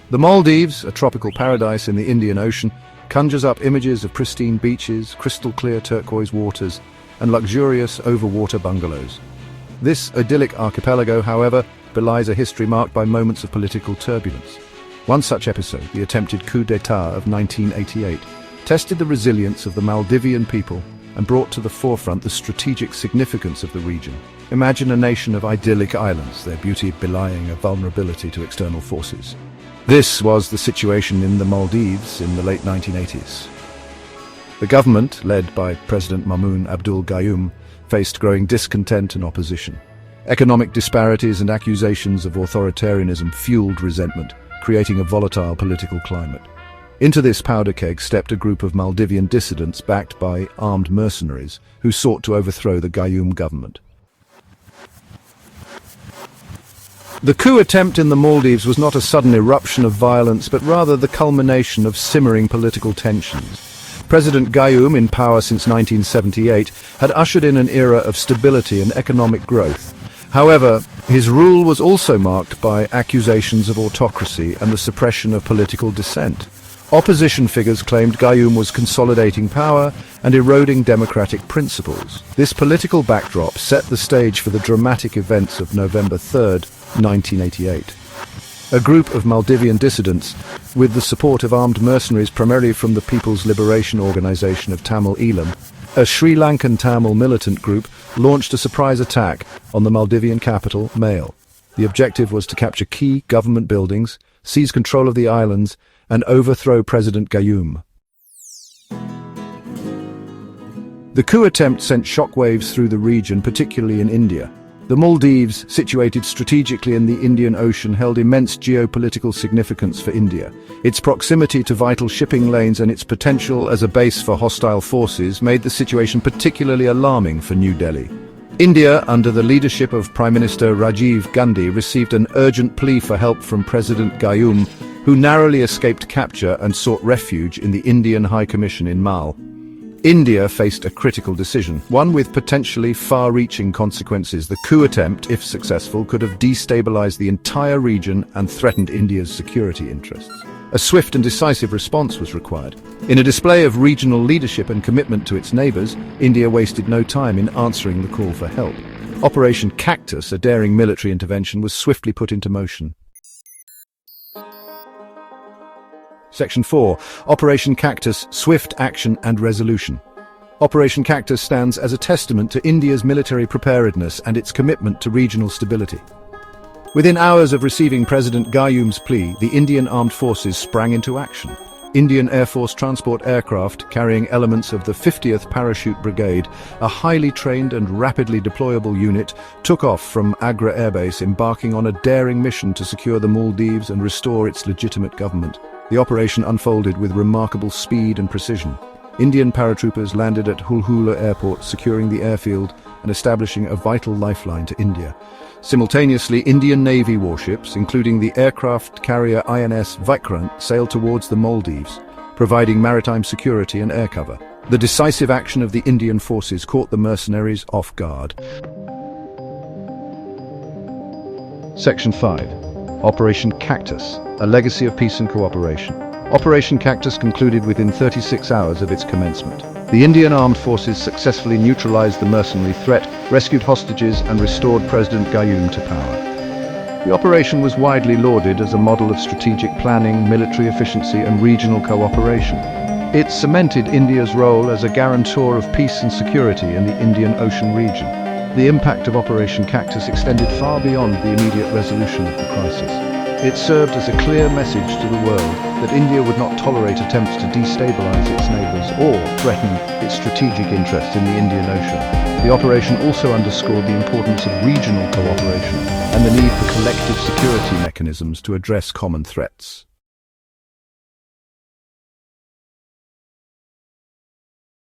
The Maldives, a tropical paradise in the Indian Ocean, conjures up images of pristine beaches, crystal-clear turquoise waters, and luxurious overwater bungalows. This idyllic archipelago, however, belies a history marked by moments of political turbulence. One such episode, the attempted coup d'état of 1988, tested the resilience of the Maldivian people and brought to the forefront the strategic significance of the region. Imagine a nation of idyllic islands, their beauty belying a vulnerability to external forces. This was the situation in the Maldives in the late 1980s. The government, led by President Maumoon Abdul Gayoom, faced growing discontent and opposition. Economic disparities and accusations of authoritarianism fueled resentment, creating a volatile political climate. Into this powder keg stepped a group of Maldivian dissidents backed by armed mercenaries who sought to overthrow the Gayoom government. The coup attempt in the Maldives was not a sudden eruption of violence, but rather the culmination of simmering political tensions. President Gayoom, in power since 1978, had ushered in an era of stability and economic growth. However, his rule was also marked by accusations of autocracy and the suppression of political dissent. Opposition figures claimed Gayoom was consolidating power and eroding democratic principles. This political backdrop set the stage for the dramatic events of November 3rd, 1988. A group of Maldivian dissidents, with the support of armed mercenaries primarily from the People's Liberation Organization of Tamil Eelam, a Sri Lankan Tamil militant group, launched a surprise attack on the Maldivian capital, Male. The objective was to capture key government buildings, seize control of the islands, and overthrow President Gayoom. The coup attempt sent shockwaves through the region, particularly in India. The Maldives, situated strategically in the Indian Ocean, held immense geopolitical significance for India. Its proximity to vital shipping lanes and its potential as a base for hostile forces made the situation particularly alarming for New Delhi. India, under the leadership of Prime Minister Rajiv Gandhi, received an urgent plea for help from President Gayoom, who narrowly escaped capture and sought refuge in the Indian High Commission in Mal. India faced a critical decision, one with potentially far-reaching consequences. The coup attempt, if successful, could have destabilized the entire region and threatened India's security interests. A swift and decisive response was required. In a display of regional leadership and commitment to its neighbors, India wasted no time in answering the call for help. Operation Cactus, a daring military intervention, was swiftly put into motion. Section 4. Operation Cactus, Swift Action and Resolution. Operation Cactus stands as a testament to India's military preparedness and its commitment to regional stability. Within hours of receiving President Gayoom's plea, the Indian Armed Forces sprang into action. Indian Air Force transport aircraft carrying elements of the 50th Parachute Brigade, a highly trained and rapidly deployable unit, took off from Agra Air Base, embarking on a daring mission to secure the Maldives and restore its legitimate government. The operation unfolded with remarkable speed and precision. Indian paratroopers landed at Hulhula Airport, securing the airfield and establishing a vital lifeline to India. Simultaneously, Indian Navy warships, including the aircraft carrier INS Vikrant, sailed towards the Maldives, providing maritime security and air cover. The decisive action of the Indian forces caught the mercenaries off guard. Section 5. Operation Cactus, a legacy of peace and cooperation. Operation Cactus concluded within 36 hours of its commencement. The Indian Armed Forces successfully neutralized the mercenary threat, rescued hostages, and restored President Gayoom to power. The operation was widely lauded as a model of strategic planning, military efficiency, and regional cooperation. It cemented India's role as a guarantor of peace and security in the Indian Ocean region. The impact of Operation Cactus extended far beyond the immediate resolution of the crisis. It served as a clear message to the world that India would not tolerate attempts to destabilize its neighbors or threaten its strategic interests in the Indian Ocean. The operation also underscored the importance of regional cooperation and the need for collective security mechanisms to address common threats.